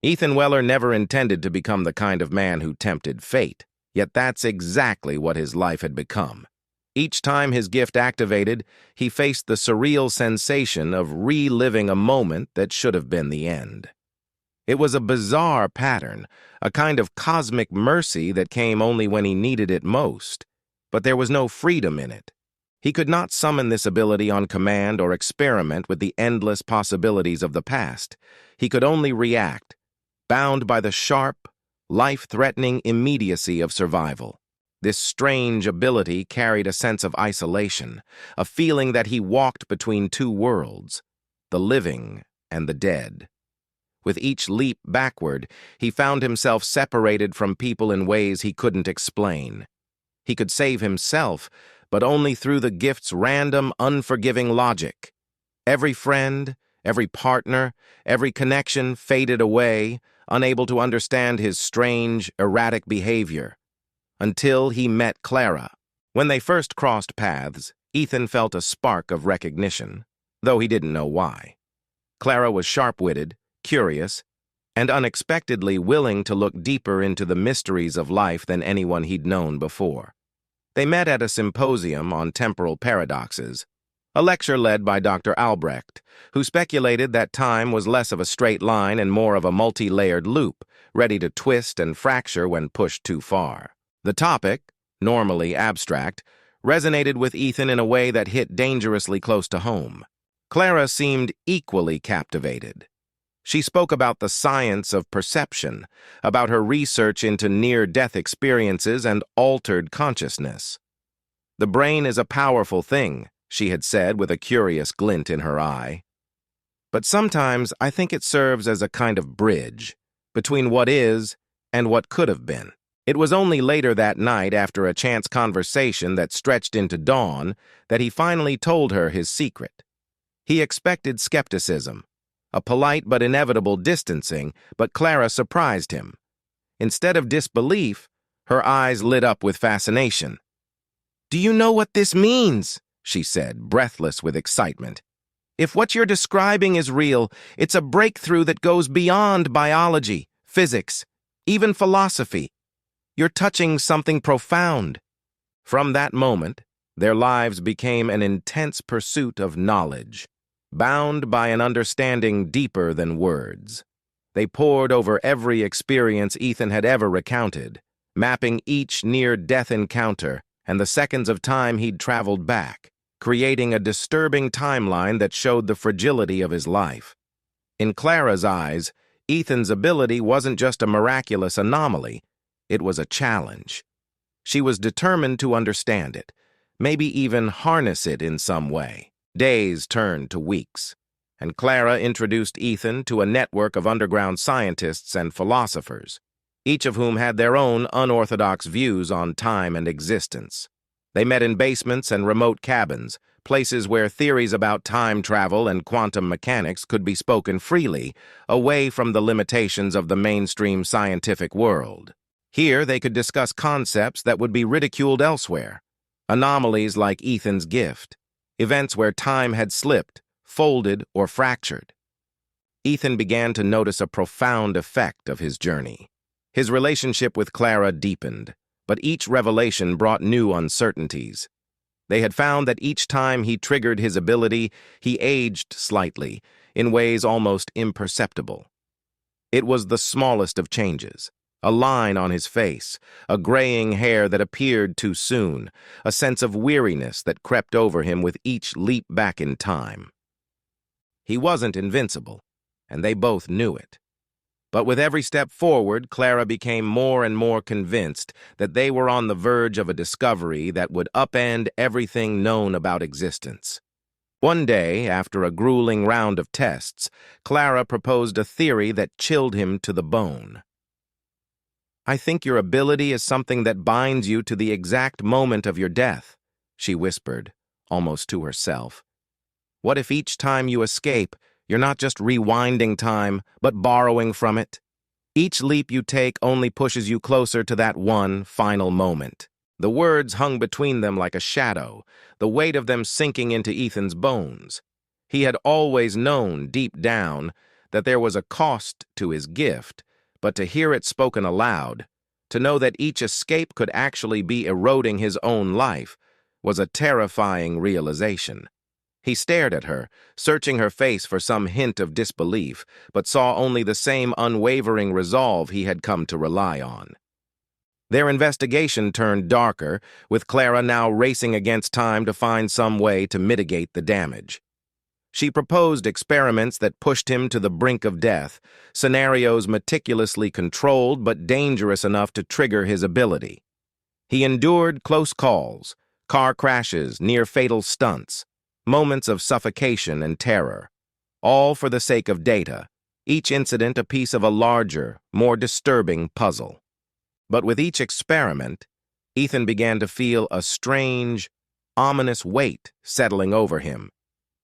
Ethan Weller never intended to become the kind of man who tempted fate, yet that's exactly what his life had become. Each time his gift activated, he faced the surreal sensation of reliving a moment that should have been the end. It was a bizarre pattern, a kind of cosmic mercy that came only when he needed it most, but there was no freedom in it. He could not summon this ability on command or experiment with the endless possibilities of the past. He could only react, bound by the sharp, life-threatening immediacy of survival. This strange ability carried a sense of isolation, a feeling that he walked between two worlds, the living and the dead. With each leap backward, he found himself separated from people in ways he couldn't explain. He could save himself, but only through the gift's random, unforgiving logic. Every friend, every partner, every connection faded away, unable to understand his strange, erratic behavior. Until he met Clara. When they first crossed paths, Ethan felt a spark of recognition, though he didn't know why. Clara was sharp-witted, curious, and unexpectedly willing to look deeper into the mysteries of life than anyone he'd known before. They met at a symposium on temporal paradoxes, a lecture led by Dr. Albrecht, who speculated that time was less of a straight line and more of a multi-layered loop, ready to twist and fracture when pushed too far. The topic, normally abstract, resonated with Ethan in a way that hit dangerously close to home. Clara seemed equally captivated. She spoke about the science of perception, about her research into near-death experiences and altered consciousness. "The brain is a powerful thing," she had said with a curious glint in her eye. "But sometimes I think it serves as a kind of bridge between what is and what could have been." It was only later that night, after a chance conversation that stretched into dawn, that he finally told her his secret. He expected skepticism, a polite but inevitable distancing, but Clara surprised him. Instead of disbelief, her eyes lit up with fascination. "Do you know what this means?" she said, breathless with excitement. "If what you're describing is real, it's a breakthrough that goes beyond biology, physics, even philosophy. You're touching something profound." From that moment, their lives became an intense pursuit of knowledge, bound by an understanding deeper than words. They pored over every experience Ethan had ever recounted, mapping each near-death encounter and the seconds of time he'd traveled back, creating a disturbing timeline that showed the fragility of his life. In Clara's eyes, Ethan's ability wasn't just a miraculous anomaly, it was a challenge. She was determined to understand it, maybe even harness it in some way. Days turned to weeks, and Clara introduced Ethan to a network of underground scientists and philosophers, each of whom had their own unorthodox views on time and existence. They met in basements and remote cabins, places where theories about time travel and quantum mechanics could be spoken freely, away from the limitations of the mainstream scientific world. Here they could discuss concepts that would be ridiculed elsewhere, anomalies like Ethan's gift, events where time had slipped, folded, or fractured. Ethan began to notice a profound effect of his journey. His relationship with Clara deepened, but each revelation brought new uncertainties. They had found that each time he triggered his ability, he aged slightly, in ways almost imperceptible. It was the smallest of changes. A line on his face, a graying hair that appeared too soon, a sense of weariness that crept over him with each leap back in time. He wasn't invincible, and they both knew it. But with every step forward, Clara became more and more convinced that they were on the verge of a discovery that would upend everything known about existence. One day, after a grueling round of tests, Clara proposed a theory that chilled him to the bone. "I think your ability is something that binds you to the exact moment of your death," she whispered, almost to herself. "What if each time you escape, you're not just rewinding time, but borrowing from it? Each leap you take only pushes you closer to that one final moment." The words hung between them like a shadow, the weight of them sinking into Ethan's bones. He had always known, deep down, that there was a cost to his gift, but to hear it spoken aloud, to know that each escape could actually be eroding his own life, was a terrifying realization. He stared at her, searching her face for some hint of disbelief, but saw only the same unwavering resolve he had come to rely on. Their investigation turned darker, with Clara now racing against time to find some way to mitigate the damage. She proposed experiments that pushed him to the brink of death, scenarios meticulously controlled but dangerous enough to trigger his ability. He endured close calls, car crashes, near-fatal stunts, moments of suffocation and terror, all for the sake of data, each incident a piece of a larger, more disturbing puzzle. But with each experiment, Ethan began to feel a strange, ominous weight settling over him.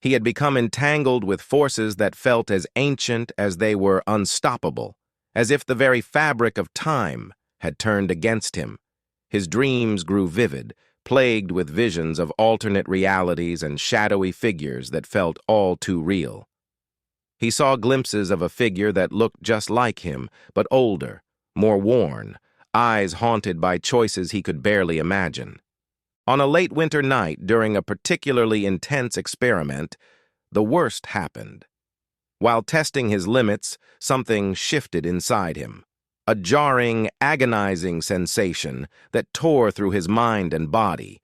He had become entangled with forces that felt as ancient as they were unstoppable, as if the very fabric of time had turned against him. His dreams grew vivid, plagued with visions of alternate realities and shadowy figures that felt all too real. He saw glimpses of a figure that looked just like him, but older, more worn, eyes haunted by choices he could barely imagine. On a late winter night, during a particularly intense experiment, the worst happened. While testing his limits, something shifted inside him. A jarring, agonizing sensation that tore through his mind and body.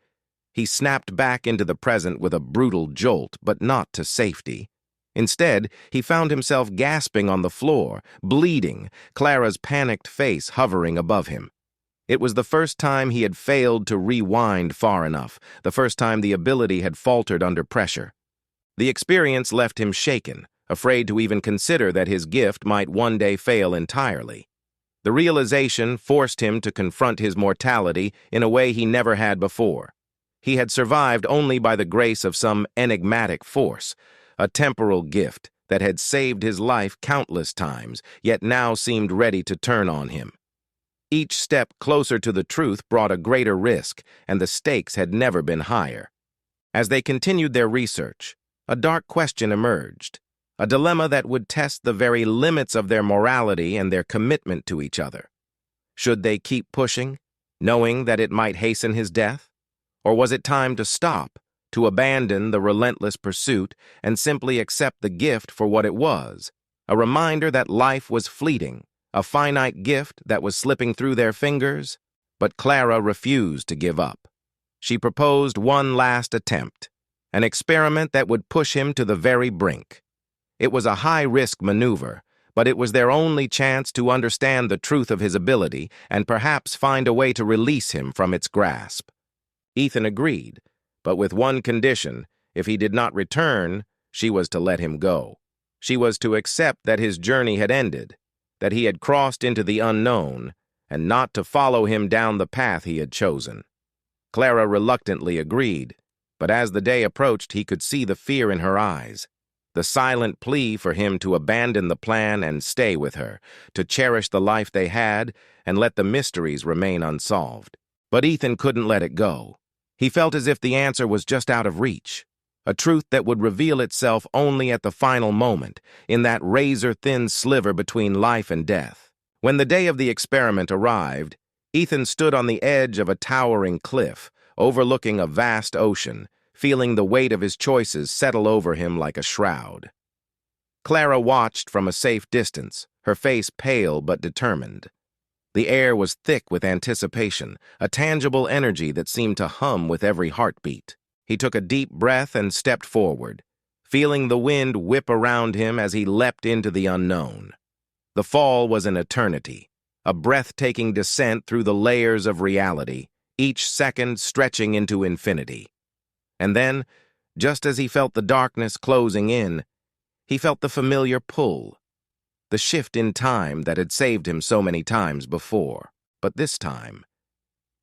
He snapped back into the present with a brutal jolt, but not to safety. Instead, he found himself gasping on the floor, bleeding, Clara's panicked face hovering above him. It was the first time he had failed to rewind far enough, the first time the ability had faltered under pressure. The experience left him shaken, afraid to even consider that his gift might one day fail entirely. The realization forced him to confront his mortality in a way he never had before. He had survived only by the grace of some enigmatic force, a temporal gift that had saved his life countless times, yet now seemed ready to turn on him. Each step closer to the truth brought a greater risk, and the stakes had never been higher. As they continued their research, a dark question emerged, a dilemma that would test the very limits of their morality and their commitment to each other. Should they keep pushing, knowing that it might hasten his death? Or was it time to stop, to abandon the relentless pursuit and simply accept the gift for what it was, a reminder that life was fleeting, a finite gift that was slipping through their fingers? But Clara refused to give up. She proposed one last attempt, an experiment that would push him to the very brink. It was a high-risk maneuver, but it was their only chance to understand the truth of his ability and perhaps find a way to release him from its grasp. Ethan agreed, but with one condition: if he did not return, she was to let him go. She was to accept that his journey had ended, that he had crossed into the unknown, and not to follow him down the path he had chosen. Clara reluctantly agreed, but as the day approached, he could see the fear in her eyes, the silent plea for him to abandon the plan and stay with her, to cherish the life they had and let the mysteries remain unsolved. But Ethan couldn't let it go. He felt as if the answer was just out of reach, a truth that would reveal itself only at the final moment, in that razor-thin sliver between life and death. When the day of the experiment arrived, Ethan stood on the edge of a towering cliff, overlooking a vast ocean, feeling the weight of his choices settle over him like a shroud. Clara watched from a safe distance, her face pale but determined. The air was thick with anticipation, a tangible energy that seemed to hum with every heartbeat. He took a deep breath and stepped forward, feeling the wind whip around him as he leapt into the unknown. The fall was an eternity, a breathtaking descent through the layers of reality, each second stretching into infinity. And then, just as he felt the darkness closing in, he felt the familiar pull, the shift in time that had saved him so many times before. But this time,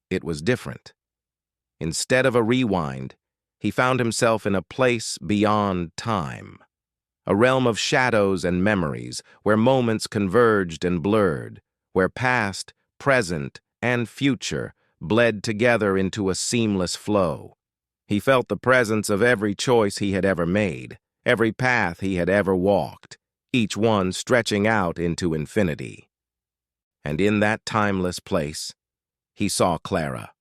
it was different. Instead of a rewind, he found himself in a place beyond time, a realm of shadows and memories where moments converged and blurred, where past, present, and future bled together into a seamless flow. He felt the presence of every choice he had ever made, every path he had ever walked. each one stretching out into infinity. And in that timeless place, he saw Clara,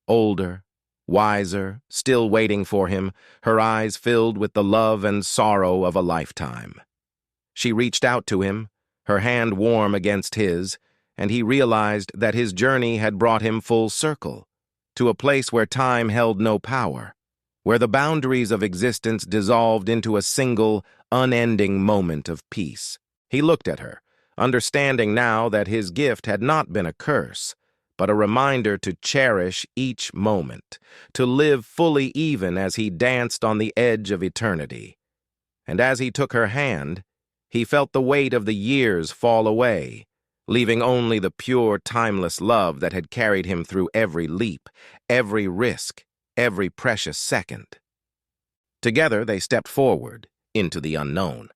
older, wiser, still waiting for him, her eyes filled with the love and sorrow of a lifetime. She reached out to him, her hand warm against his, and he realized that his journey had brought him full circle, to a place where time held no power, where the boundaries of existence dissolved into a single, unending moment of peace. He looked at her, understanding now that his gift had not been a curse, but a reminder to cherish each moment, to live fully even as he danced on the edge of eternity. And as he took her hand, he felt the weight of the years fall away, leaving only the pure, timeless love that had carried him through every leap, every risk, every precious second. Together they stepped forward into the unknown.